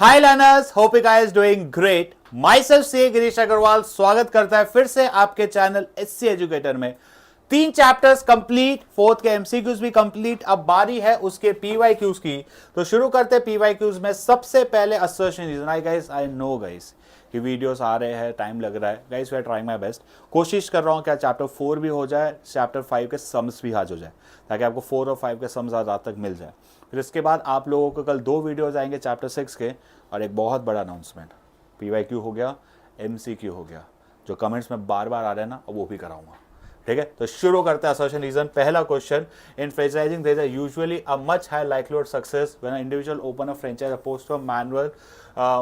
Hi learners, hope you guys doing great. Myself C Girish Agarwal स्वागत करता है फिर से आपके चैनल एससी एजुकेटर में। 3 चैप्टर्स कंप्लीट, फोर्थ के एमसीक्यूज भी कंप्लीट। अब बारी है उसके पीवाईक्यूज की। तो शुरू करते हैं पीवाईक्यूज में। सबसे पहले assertion reason. I know guys कि वीडियोस आ रहे हैं, टाइम लग रहा है। Guys we are trying my best. कोशिश कर रहा हूं क्या चैप्टर 4 भी हो जाए, चैप्टर 5 के सम्स भी आज हो जाए, ताकि आपको 4 और 5 के सम्स आज रात तक मिल जाए। फिर इसके बाद आप लोगों को कल 2 वीडियोज आएंगे चैप्टर 6 के, और एक बहुत बड़ा अनाउंसमेंट। पीवाईक्यू हो गया, एमसीक्यू हो गया, जो कमेंट्स में बार बार आ रहे हैं ना, वो भी कराऊंगा। ठीक है, तो शुरू करते हैं असर्शन रीजन। पहला question, in franchising there is usually a much high likelihood success when a individual open a franchise opposed to a manual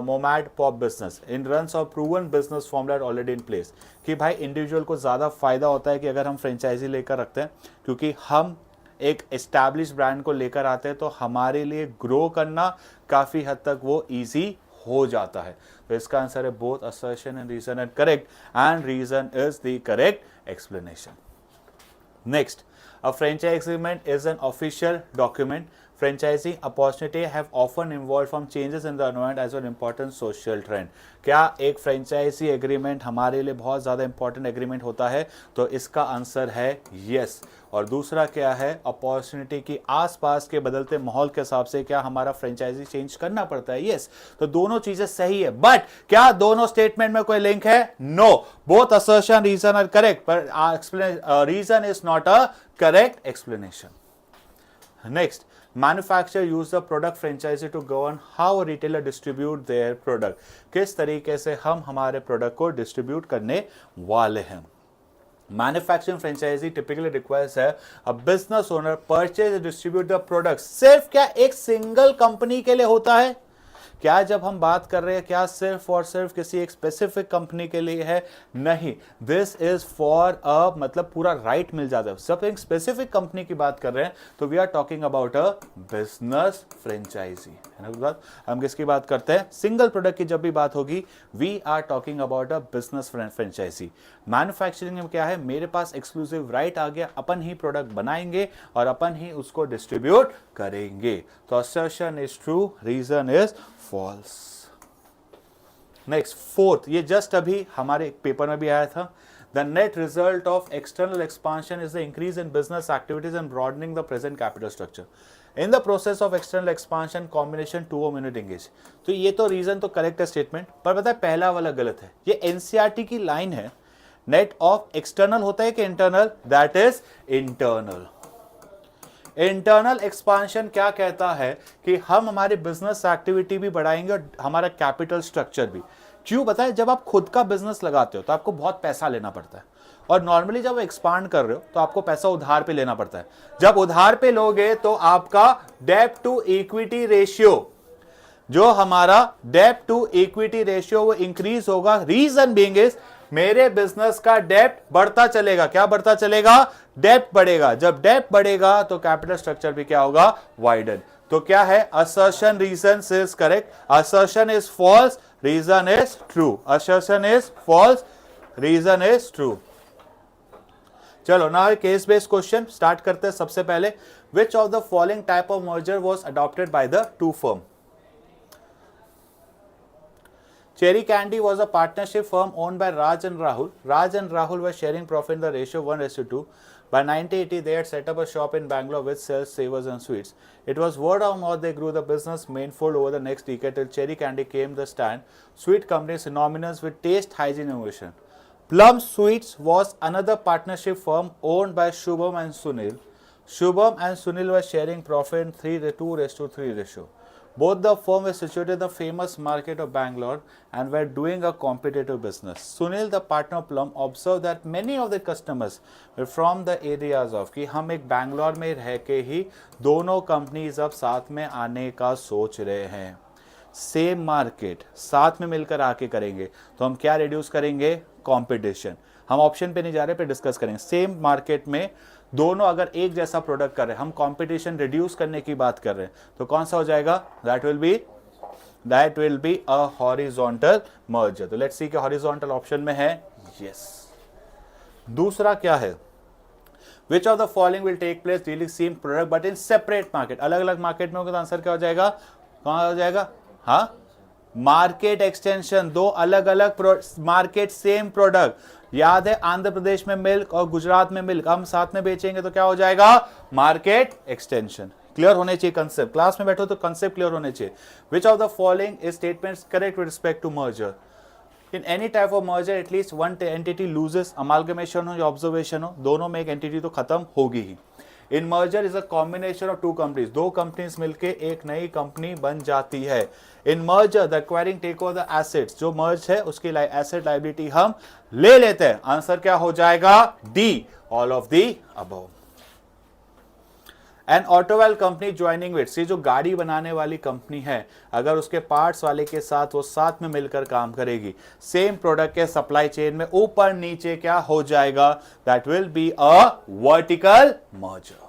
mom and pop business in runs of proven business formula already in place. कि भाई individual को ज़्यादा फायदा होता है कि अगर हम फ्रेंचाइजी लेकर रखते हैं, क्योंकि हम एक एस्टैब्लिश ब्रांड को लेकर आते हैं, तो हमारे लिए ग्रो करना काफ़ी हद तक वो ईजी हो जाता है। तो इसका आंसर है both assertion and reason and correct, and reason is the correct explanation. Next, a franchise agreement is an official document. Franchising opportunity have often involved from changes in the environment as an important social trend. क्या एक franchise agreement हमारे लिए बहुत ज़्यादा important agreement होता है? तो इसका आंसर है यस। और दूसरा क्या है, अपॉर्चुनिटी की आसपास के बदलते माहौल के हिसाब से क्या हमारा फ्रेंचाइजी चेंज करना पड़ता है? यस। तो दोनों चीजें सही है, बट क्या दोनों स्टेटमेंट में कोई लिंक है? No. Both assertion reason are correct, पर reason is not a correct explanation. Next, manufacturer use the product franchisee to govern how retailer distribute their product. किस तरीके से हम हमारे प्रोडक्ट को डिस्ट्रीब्यूट करने वाले हैं। मैन्युफैक्चरिंग फ्रेंचाइजी टिपिकली रिक्वायर्स है a business owner purchase and distribute the product. सिर्फ क्या एक सिंगल कंपनी के लिए होता है? क्या जब हम बात कर रहे हैं क्या सिर्फ और सिर्फ किसी एक स्पेसिफिक कंपनी के लिए है? नहीं, दिस इज फॉर अ मतलब पूरा राइट मिल जाता है। सब एक स्पेसिफिक कंपनी की बात कर रहे हैं तो we are talking about a business franchisee, है ना बात। हम किसकी बात करते हैं? सिंगल प्रोडक्ट की जब भी बात होगी we are talking about a business franchisee. Manufacturing में क्या है, मेरे पास एक्सक्लूसिव राइट आ गया, अपन ही प्रोडक्ट बनाएंगे और अपन ही उसको डिस्ट्रीब्यूट करेंगे। तो assertion is true, reason is false. Next, fourth, ये जस्ट अभी हमारे पेपर में भी आया था। The net result of external expansion is the increase in business activities and broadening the present capital structure in the process of external expansion combination to o minute engage. तो ये तो reason तो correct है statement, पर पता है पहला वाला गलत है। ये एनसीईआरटी की लाइन है। नेट ऑफ एक्सटर्नल होता है कि internal? That is internal. Internal expansion क्या कहता है कि हम हमारी बिजनेस एक्टिविटी भी बढ़ाएंगे और हमारा कैपिटल स्ट्रक्चर भी। क्यों बताएं? जब आप खुद का बिजनेस लगाते हो तो आपको बहुत पैसा लेना पड़ता है, और नॉर्मली जब एक्सपांड कर रहे हो तो आपको पैसा उधार पे लेना पड़ता है। जब उधार पे लोगे तो आपका डेब्ट टू इक्विटी रेशियो, जो हमारा डेब्ट टू इक्विटी रेशियो, वो इंक्रीज होगा। रीजन बीइंग इज मेरे बिजनेस का डेब्ट बढ़ता चलेगा। क्या बढ़ता चलेगा? डेब्ट बढ़ेगा। जब डेब्ट बढ़ेगा तो कैपिटल स्ट्रक्चर भी क्या होगा? वाइडन। तो क्या है? Assertion reason is correct, assertion is false, reason is true. Assertion is false, reason is true. चलो ना केस बेस्ड क्वेश्चन स्टार्ट करते हैं। सबसे पहले, विच of the following type of merger was adopted by the two firm? Cherry Candy was a partnership firm owned by Raj and Rahul. Raj and Rahul were sharing profit in the ratio 1:2. By 1980, they had set up a shop in Bangalore which sells savors and sweets. It was word of mouth. They grew the business manifold over the next decade till Cherry Candy came the stand. Sweet company synonymous with taste, hygiene, innovation. Plum Sweets was another partnership firm owned by Shubham and Sunil. Shubham and Sunil were sharing profit in 3:2:3 ratio. Both the firms were situated in the famous market of Bangalore and were doing a competitive business. Sunil, the partner of Plum, observed that many of the customers were from the areas of कि हम एक बैंगलोर में रह के ही दोनों companies अब साथ में आने का सोच रहे हैं। सेम मार्केट साथ में मिलकर आके करेंगे तो हम क्या रिड्यूस करेंगे? कंपटीशन। हम ऑप्शन पे नहीं जा रहे, पे डिस्कस करेंगे। सेम मार्केट में दोनों अगर एक जैसा प्रोडक्ट कर रहे हैं, हम कंपटीशन रिड्यूस करने की बात कर रहे हैं, तो कौन सा हो जाएगा? That will be a horizontal merger. तो लेट्स सी कि हॉरिजॉन्टल ऑप्शन में है यस। दूसरा क्या है? Which of the following will take place dealing same product but in separate market? अलग अलग मार्केट में होगा तो आंसर क्या हो जाएगा? कौन हो जाएगा? हाँ, मार्केट एक्सटेंशन, दो अलग अलग मार्केट सेम प्रोडक्ट। याद है आंध्र प्रदेश में मिल्क और गुजरात में मिल्क हम साथ में बेचेंगे तो क्या हो जाएगा, मार्केट एक्सटेंशन। क्लियर होने चाहिए कंसेप्ट, क्लास में बैठो तो कंसेप्ट क्लियर होने चाहिए। Which of the following is statements correct with respect to merger? In any type of merger at least one entity loses, amalgamation हो या ऑब्जर्वेशन हो, दोनों में एक एंटिटी तो खत्म होगी ही। In merger is a combination of two companies, दो कंपनीज मिलके एक नई कंपनी बन जाती है। In merger the acquiring take over the assets, जो मर्ज है उसकी एसेट लायबिलिटी हम ले लेते हैं। आंसर क्या हो जाएगा, D, all of the above. An automobile company joining with, जो गाड़ी बनाने वाली कंपनी है, अगर उसके पार्ट्स वाले के साथ वो साथ में मिलकर काम करेगी, सेम प्रोडक्ट के सप्लाई चेन में ऊपर नीचे क्या हो जाएगा, that will be a vertical merger.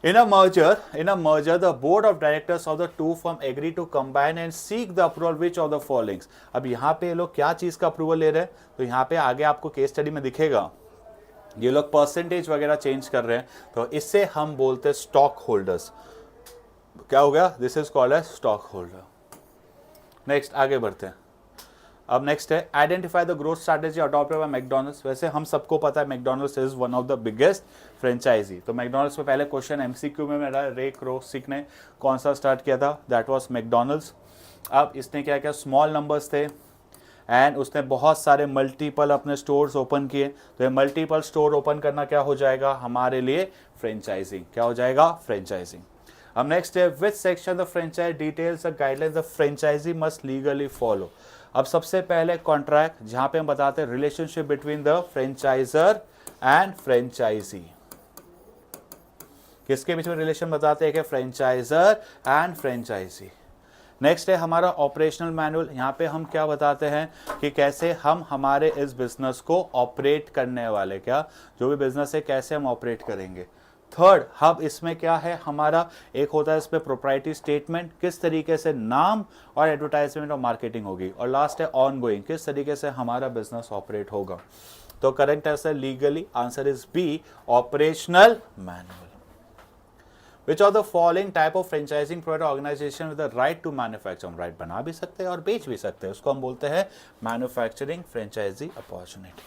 In a merger, the board of directors of the two firm agree to combine and seek the approval which of the followings। अब यहाँ पे ये लोग क्या चीज का अप्रूवल ले रहे हैं, तो यहाँ पे आगे आपको केस स्टडी में दिखेगा, ये लोग परसेंटेज वगैरह चेंज कर रहे हैं, तो इससे हम बोलते हैं स्टॉक होल्डर्स। क्या हो गया, this is called as stock holder. Next आगे बढ़ते हैं। अब नेक्स्ट है identify the growth strategy adopted by McDonald's. वैसे हम सबको पता है McDonald's is one of the biggest franchisee. तो मैकडॉनल्ड्स में पहले क्वेश्चन एमसीक्यू में मेरा रे क्रोसिक ने कौन सा स्टार्ट किया था, दैट वाज मैकडॉनल्ड्स। अब इसने क्या किया, स्मॉल नंबर्स थे एंड उसने बहुत सारे मल्टीपल अपने स्टोर्स ओपन किए, तो ये मल्टीपल स्टोर ओपन करना क्या हो जाएगा हमारे लिए, फ्रेंचाइजिंग। क्या हो जाएगा, फ्रेंचाइजिंग। अब नेक्स्ट है which section the franchise details the guidelines the franchisee must legally follow. अब सबसे पहले कॉन्ट्रैक्ट, जहां पे हम बताते हैं relationship between the franchiser and franchisee. किसके बीच में रिलेशन बताते हैं कि फ्रेंचाइजर एंड फ्रेंचाइजी। नेक्स्ट है हमारा ऑपरेशनल मैनुअल, यहाँ पे हम क्या बताते हैं कि कैसे हम हमारे इस बिजनेस को ऑपरेट करने वाले, क्या जो भी बिजनेस है कैसे हम ऑपरेट करेंगे। थर्ड, हम इसमें क्या है हमारा, एक होता है इसमें प्रोप्राइटरी स्टेटमेंट, किस तरीके से नाम और एडवर्टाइजमेंट और मार्केटिंग होगी। और लास्ट है ऑन गोइंग, किस तरीके से हमारा बिजनेस ऑपरेट होगा। तो correct answer legally, answer is B, operational manual. Which of the following type of franchising provider organization with the right to manufacture, हम राइट बना भी सकते हैं और बेच भी सकते हैं, उसको हम बोलते हैं manufacturing franchisee opportunity.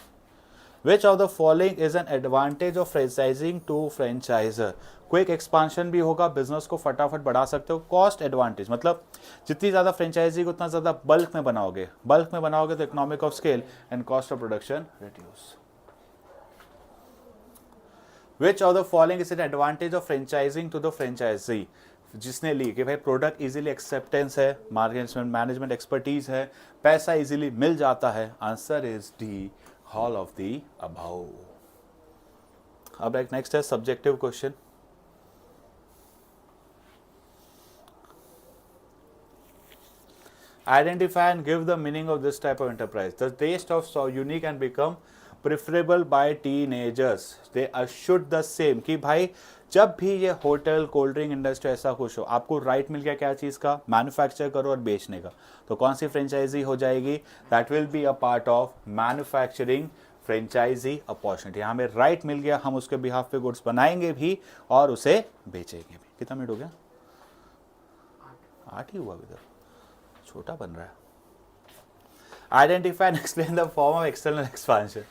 Which of the following is an advantage of franchising to franchisor? Quick expansion भी होगा, बिजनेस को फटाफट बढ़ा सकते हो। कॉस्ट एडवांटेज मतलब जितनी ज्यादा फ्रेंचाइजी उतना ज्यादा बल्क में बनाओगे, तो economic of scale and cost of production reduce. Which of the following is an advantage of franchising to the franchisee? जिसने ली कि भाई प्रोडक्ट इजीली एक्सेप्टेंस है, मैनेजमेंट एक्सपर्टीज है, पैसा इजीली मिल जाता है। Answer is D, all of the above. अब एक नेक्स्ट है subjective question. Identify and give the meaning of this type of enterprise. The taste of so unique and become preferable by teenagers. They should the same कि भाई जब भी ये hotel cold drink industry ऐसा कुछ हो, आपको राइट मिल गया क्या चीज़ का, मैन्युफैक्चर करो और बेचने का, तो कौन सी फ्रेंचाइजी हो जाएगी, that will be a part of manufacturing franchisee opportunity. हमें राइट मिल गया, हम उसके बिहाफ पे गुड्स बनाएंगे भी और उसे बेचेंगे भी। कितना मिनट हो गया, 8 ही हुआ अभी तक, छोटा बन रहा है। Identify and explain the form of external expansion.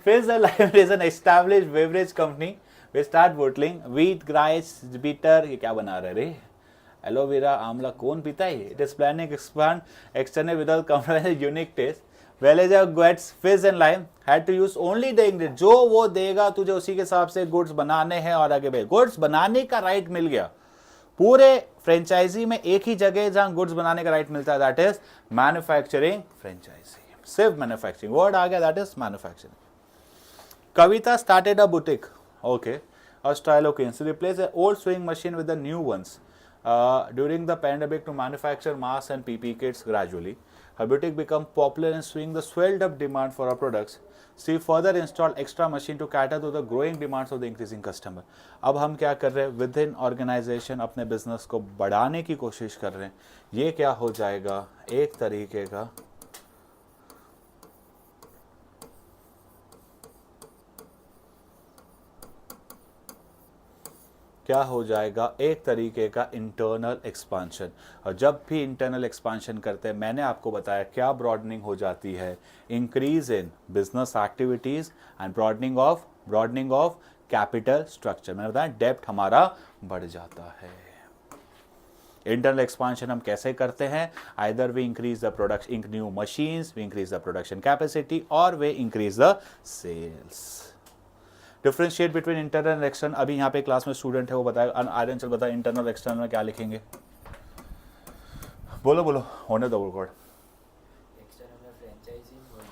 Fills the line is an established beverage company. We start bottling wheat, rice, bitter. ये क्या बना रहे रे? एलोवेरा, आंवला कौन पीता है? It is planning expand external without compromising unique taste. Villager gets fizz and lime had to use only the ingredient. जो वो देगा तुझे उसी के हिसाब से गुड्स बनाने हैं और आगे बढ़े। गुड्स बनाने का राइट मिल गया पूरे फ्रेंचाइजी में, एक ही जगह जहां गुड्स बनाने का राइट मिलता है, दैट इज मैन्युफैक्चरिंग फ्रेंचाइजी। सिर्फ मैन्युफैक्चरिंग वर्ड आ गया, that is manufacturing. Kavita started a boutique, okay, और style okay, so replace the old sewing machine with the new ones during the pandemic to manufacture masks and PPE kits gradually. Her boutique become popular in swing the swelled up demand for her products. She further installed extra machine to cater to the growing demands of the increasing customer. अब हम क्या कर रहे हैं, with in organisation अपने business को बढ़ाने की कोशिश कर रहे हैं। ये क्या हो जाएगा, एक तरीके का क्या हो जाएगा, एक तरीके का इंटरनल एक्सपांशन। और जब भी इंटरनल एक्सपांशन करते हैं, मैंने आपको बताया क्या ब्रॉडनिंग हो जाती है, increase in business activities and broadening of capital structure. मैंने बताया डेप्थ हमारा बढ़ जाता है। इंटरनल एक्सपांशन हम कैसे करते हैं, either we increase the production, new machines, we increase the production capacity, or we increase the sales. Differentiate between internal and external. अभी यहाँ पे क्लास में स्टूडेंट है, वो बताएगा, आर्यन चल बताए इंटरनल एक्सटर्नल में क्या लिखेंगे, बोलो बोलो, होने दो रिकॉर्ड।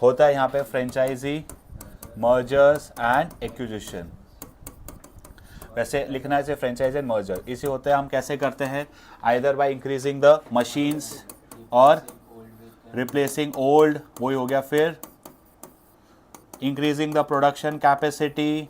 होता है यहाँ पे फ्रेंचाइजी, मर्जर्स एंड एक्विजिशन। वैसे लिखना है फ्रेंचाइज एंड मर्जर, इसे होते हैं हम कैसे करते हैं, either by increasing the machines और रिप्लेसिंग ओल्ड, वही हो गया, फिर इंक्रीजिंग द प्रोडक्शन कैपेसिटी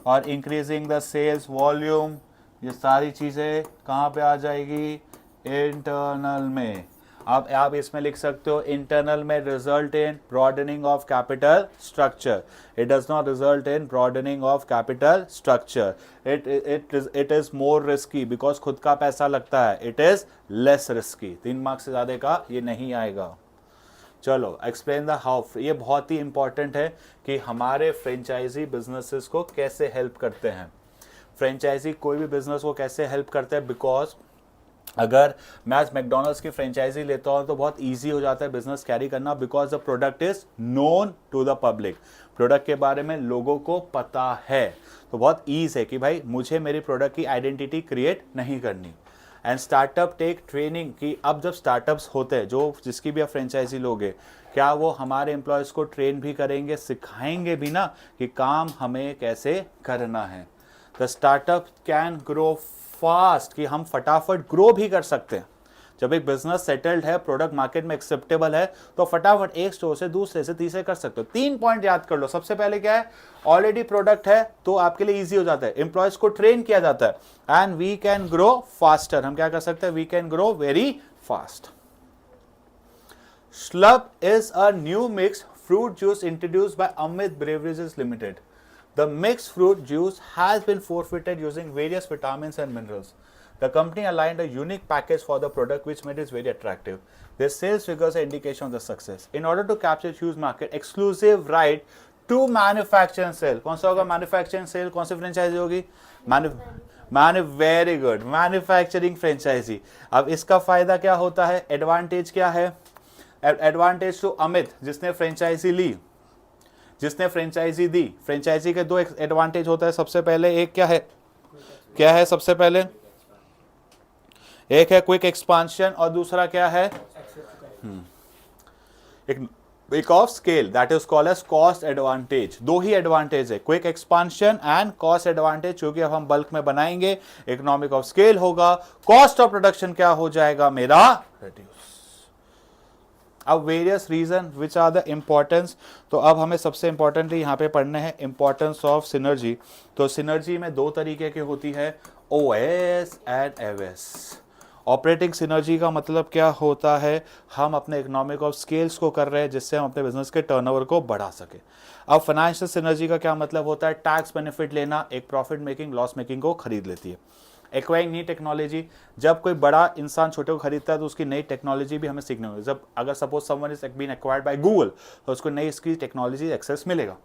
और इंक्रीजिंग द सेल्स वॉल्यूम। ये सारी चीज़ें कहाँ पे आ जाएगी, इंटरनल में। अब आप इसमें लिख सकते हो इंटरनल में result in broadening of capital structure, it does not result in broadening of capital structure, it is more risky because खुद का पैसा लगता है, it is less risky. 3 marks से ज़्यादा का ये नहीं आएगा। चलो एक्सप्लेन द हाउ, ये बहुत ही इंपॉर्टेंट है कि हमारे फ्रेंचाइजी बिजनेसेस को कैसे हेल्प करते हैं। फ्रेंचाइजी कोई भी बिजनेस को कैसे हेल्प करते हैं, बिकॉज अगर मैं आज मैकडोनल्ड्स की फ्रेंचाइजी लेता हूँ तो बहुत इजी हो जाता है बिजनेस कैरी करना, because the product is known to the public, product के बारे में लोगों को पता है, तो बहुत ईज है कि भाई मुझे मेरी प्रोडक्ट की आइडेंटिटी क्रिएट नहीं करनी। एंड स्टार्टअप टेक ट्रेनिंग की, अब जब स्टार्टअप्स होते हैं, जो जिसकी भी आप फ्रेंचाइजी लोगे, क्या वो हमारे एम्प्लॉयज़ को ट्रेन भी करेंगे, सिखाएंगे भी ना कि काम हमें कैसे करना है। The startup can grow fast, कि हम फटाफट ग्रो भी कर सकते हैं। जब एक बिजनेस सेटल्ड है, प्रोडक्ट मार्केट में एक्सेप्टेबल है, तो फटाफट एक स्टोर से दूसरे से तीसरे कर सकते हो। 3 पॉइंट याद कर लो। सबसे पहले क्या है, ऑलरेडी प्रोडक्ट है तो आपके लिए इजी हो जाता है, एम्प्लॉयज को ट्रेन किया जाता है, and we can grow faster. हम क्या कर सकते हैं, we can grow very fast. Schlub is a new mixed fruit juice introduced by Amit Beverages Limited. The mixed fruit juice has been forfeited using various vitamins and minerals. The company aligned a unique package for the product which made it very attractive. Their sales figures are indication of the success. In order to capture huge market, exclusive right to manufacture and sell. कौन सा होगा manufacture and sell, कौन सी franchise होगी, very good, manufacturing franchise. अब इसका फायदा क्या होता है, एडवांटेज क्या है, एडवांटेज टू अमित जिसने फ्रेंचाइजी ली, जिसने फ्रेंचाइजी दी। फ्रेंचाइजी के 2 एडवांटेज होता है। सबसे पहले एक क्या है, सबसे पहले एक है क्विक एक्सपांशन और दूसरा क्या है, एक of scale, that is called as cost advantage. 2 ही एडवांटेज है, quick expansion and cost advantage. क्योंकि अब हम बल्क में बनाएंगे, इकोनॉमिक ऑफ स्केल होगा, कॉस्ट ऑफ प्रोडक्शन क्या हो जाएगा मेरा, रिड्यूस। अब various reason which are the importance, तो अब हमें सबसे इंपॉर्टेंटली यहाँ पे पढ़ने हैं इंपॉर्टेंस ऑफ सिनर्जी। तो सिनर्जी में 2 तरीके की होती है, ओएस एंड एवएस। ऑपरेटिंग सिनर्जी का मतलब क्या होता है, हम अपने इकोनॉमिक ऑफ स्केल्स को कर रहे हैं जिससे हम अपने बिजनेस के टर्नओवर को बढ़ा सके। अब फाइनेंशियल सिनर्जी का क्या मतलब होता है, टैक्स बेनिफिट लेना, एक प्रॉफिट मेकिंग लॉस मेकिंग को खरीद लेती है। एक्वायरिंग नई टेक्नोलॉजी, जब कोई बड़ा इंसान छोटे को खरीदता है तो उसकी नई टेक्नोलॉजी भी हमें सीखनी होगी। जब अगर suppose someone is been acquired by Google तो उसको नई इसकी टेक्नोलॉजी एक्सेस मिलेगा।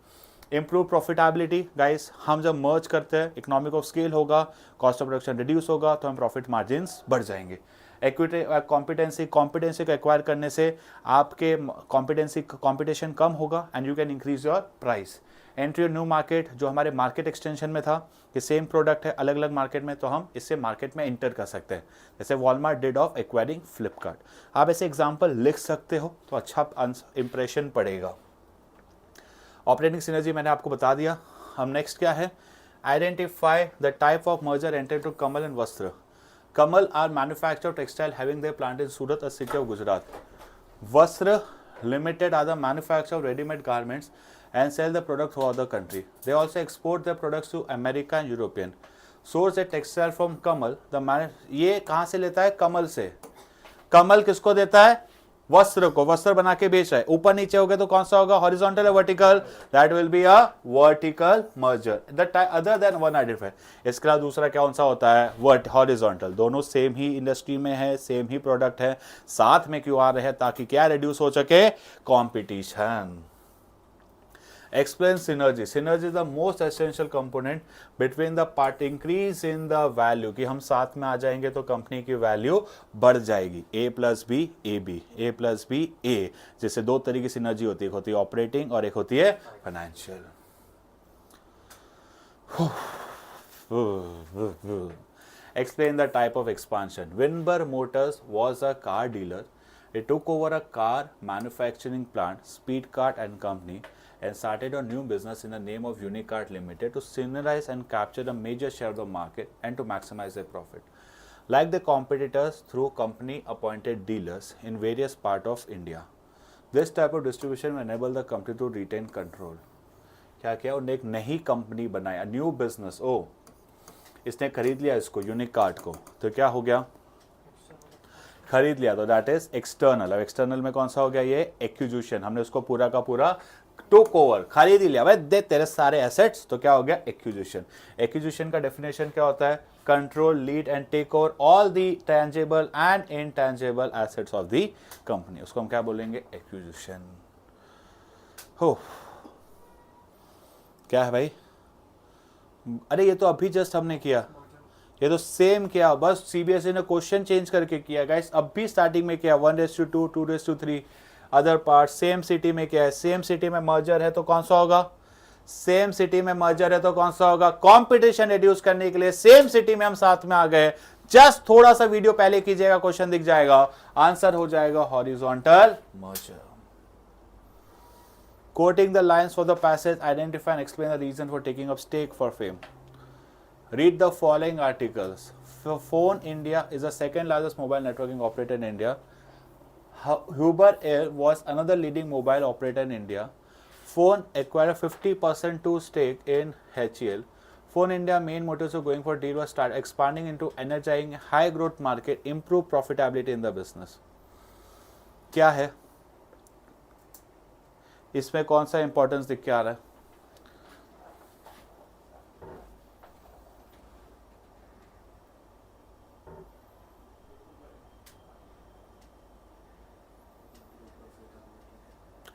इम्प्रूव प्रॉफिटेबिलिटी, गाइस हम जब मर्ज करते हैं, इकोनॉमिक ऑफ स्केल होगा, कॉस्ट ऑफ प्रोडक्शन रिड्यूस होगा, तो हम प्रॉफिट मार्जिन्स बढ़ जाएंगे। एक्विटी कॉम्पिटेंसी को एक्वायर करने से आपके कॉम्पिटिशन कम होगा and you can increase your price. Entry new market, जो हमारे मार्केट एक्सटेंशन में था कि सेम प्रोडक्ट है अलग अलग मार्केट में, तो हम इससे मार्केट में एंटर कर सकते हैं, जैसे Walmart did of acquiring Flipkart. आप ऐसे एग्जांपल लिख सकते हो तो अच्छा इंप्रेशन पड़ेगा। ऑपरेटिंग सिनर्जी मैंने आपको बता दिया। हम नेक्स्ट क्या है, identify the type of merger enter to Kamal and Vastra. Kamal are manufacture textile having their plant in Surat, a city of Gujarat. Vastra limited are the manufacture of readymade garments and sell the product throughout the country. They also export their products to America and European. Source a textile from Kamal. ये कहाँ से लेता है, कमल से। कमल किसको देता है, वस्त्र को, वस्त्र बना के बेच रहा है, ऊपर नीचे हो गया तो कौन सा होगा, हॉरिजॉन्टल या vertical, that will be a vertical merger that other than one identify. इसके अलावा दूसरा कौन सा होता है, वर्ट हॉरिजॉन्टल, दोनों सेम ही इंडस्ट्री में है, सेम ही प्रोडक्ट है, साथ में क्यों आ रहे हैं, ताकि क्या रिड्यूस हो सके, competition. Explain synergy. Synergy is the most essential component between the part increase in the value, कि हम साथ में आ जाएंगे तो कंपनी की वैल्यू बढ़ जाएगी, A plus B A B, A plus B A, जैसे दो तरह की सिनर्जी होती है, एक होती है ऑपरेटिंग और एक होती है financial. Explain the type of expansion. Winber Motors was a car dealer. It took over a car manufacturing plant, Speed Cart and Company, and started a new business in the name of Unicart Limited to synergize and capture a major share of the market and to maximize their profit. Like the competitors, through company appointed dealers in various parts of India. This type of distribution will enable the company to retain control. क्या किया उन्होंने, एक नई company बनाई, new business. ओ, इसने खरीद लिया इसको, यूनिकार्ट को, तो क्या हो गया, खरीद लिया, तो दैट इज एक्सटर्नल। अब एक्सटर्नल में कौन सा हो गया, ये एक्विजिशन, हमने उसको पूरा का पूरा टुक ओवर, खरीद ही लिया, भाई दे तेरे सारे एसेट्स, तो क्या हो गया, एक्विजिशन। एक्विजिशन का डेफिनेशन क्या होता है, control, lead and take over all the tangible and intangible assets of the company, उसको हम क्या बोलेंगे, एक्विजिशन। हो क्या है भाई, अरे ये तो अभी जस्ट हमने किया, ये तो सेम किया, बस सीबीएसई ने क्वेश्चन चेंज करके किया गाइस, अभी स्टार्टिंग में किया, 1:2, 2:3, अदर पार्ट सेम सिटी में क्या है, सेम सिटी में मर्जर है तो कौन सा होगा, सेम सिटी में मर्जर है तो कौन सा होगा, कंपटीशन रिड्यूस करने के लिए सेम सिटी में हम साथ में आ गए, जस्ट थोड़ा सा वीडियो पहले कीजिएगा, क्वेश्चन दिख जाएगा, आंसर हो जाएगा horizontal merger. Quoting the lines for the passage, identify and explain the reason for taking up stake for fame. Read the following articles. Phone India is the second largest mobile networking operator in India. Uber Air was another leading mobile operator in India. Phone acquired 50% to stake in HCL. Phone India main motives of going for deal was start expanding into energizing high growth market, improve profitability in the business. क्या है इसमें, कौन सा importance दिख के आ रहा है,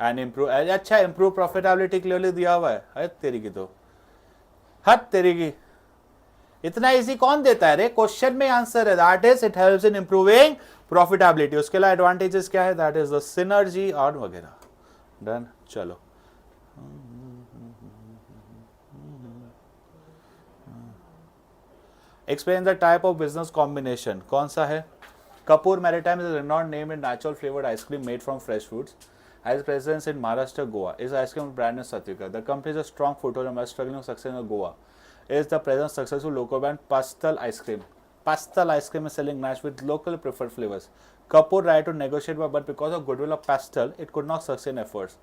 and improve, अच्छा इम्प्रूव प्रॉफिटेबिलिटी क्लियरली दिया हुआ है, हद तेरी की, तो हद तेरी की, इतना इजी कौन देता है रे, क्वेश्चन में आंसर है, that is it helps in improving profitability, उसके लिए एडवांटेजेस क्या है, दैट इज द सिनर्जी और वगैरह, डन। चलो explain the type of business combination, कौन सा है, Kapoor maritime is renowned name in natural flavoured ice cream made from fresh foods, has presence in Maharashtra, Goa. Is ice cream brand in Satyaka. The company is a strong foothold and is struggling to success in Goa. Is the present successful local brand Pastel Ice Cream. Pastel Ice Cream is selling nice with local preferred flavors. Kapoor tried to negotiate, but because of goodwill of Pastel, it could not sustain efforts.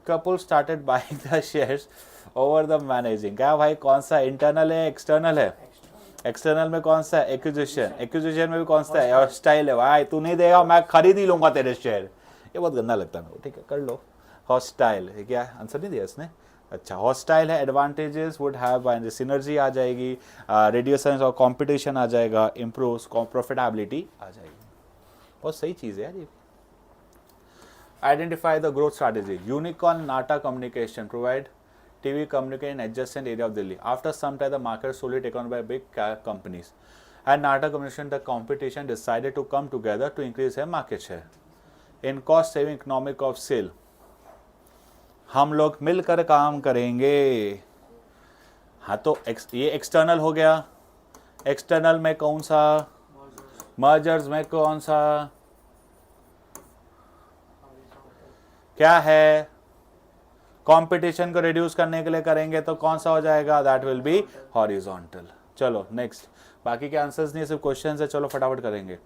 Kapoor started buying the shares over the managing. क्या भाई कौन सा internal है, external है, external में कौन सा है, एक्विजिशन, एक्विजिशन में भी कौन सा है, और स्टाइल है, भाई तू नहीं देगा मैं खरीद ही लूंगा तेरे शेयर, ये बहुत गंदा लगता है मेरे को, ठीक है कर लो। हॉस्टाइल है, क्या आंसर नहीं दिया इसने, अच्छा हॉस्टाइल है, एडवांटेजेस वुड हैव सिनर्जी आ जाएगी, रेडिएशन और कंपटीशन आ जाएगा, इम्प्रूव प्रॉफिटेबिलिटी आ जाएगी, बहुत सही चीज़ है यार ये। Identify the growth strategy, unicorn नाटा communication provide TV communication in adjacent area of Delhi. After some time, the market was solely taken by big companies. And Nata Communication, the competition decided to come together to increase their market share. In cost saving economic of sale, हम लोग मिलकर काम करेंगे। हाँ तो ये external हो गया, एक्सटर्नल में कौन सा, मर्जर्स में कौन सा, क्या है, कंपटीशन को रिड्यूस करने के लिए करेंगे तो कौन सा हो जाएगा, दैट विल बी हॉरिजॉन्टल। चलो नेक्स्ट, बाकी के आंसर्स नहीं सिर्फ क्वेश्चन है, चलो फटाफट करेंगे।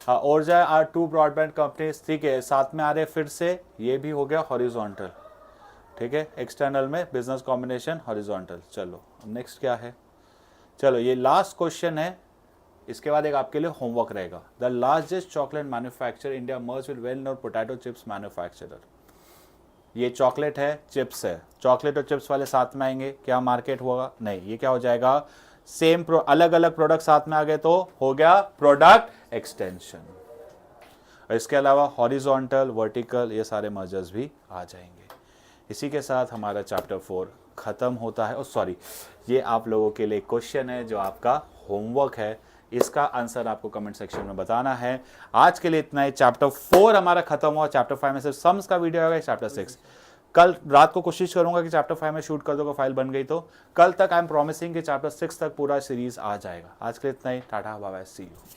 ओरजा आर 2 ब्रॉडबैंड कंपनीज, ठीक है साथ में आ रहे फिर से, ये भी हो गया हॉरिजॉन्टल, ठीक है एक्सटर्नल में बिजनेस कॉम्बिनेशन हॉरिजॉन्टल। चलो नेक्स्ट क्या है, चलो ये लास्ट क्वेश्चन है, इसके बाद एक आपके लिए होमवर्क रहेगा। The largest chocolate manufacturer India merge with well known potato chips manufacturer. ये चॉकलेट है, चिप्स है, चॉकलेट और चिप्स वाले साथ में आएंगे, क्या मार्केट होगा? नहीं, ये क्या हो जाएगा, सेम अलग अलग प्रोडक्ट साथ में आ गए तो हो गया प्रोडक्ट एक्सटेंशन। इसके अलावा हॉरिजॉन्टल, वर्टिकल, ये सारे मर्जर्स भी आ जाएंगे। इसी के साथ हमारा चैप्टर 4 खत्म होता है। सॉरी, ये आप लोगों के लिए क्वेश्चन है जो आपका होमवर्क है, इसका आंसर आपको कमेंट सेक्शन में बताना है। आज के लिए इतना ही। चैप्टर 4 हमारा खत्म हुआ। चैप्टर 5 में सिर्फ सम्स का वीडियो आएगा। चैप्टर 6 कल रात को कोशिश करूंगा कि चैप्टर 5 में शूट कर दूंगा, फाइल बन गई तो कल तक आई एम प्रॉमिसिंग कि चैप्टर 6 तक पूरा सीरीज आ जाएगा। आज के लिए इतना ही। Tata, bye bye, see you.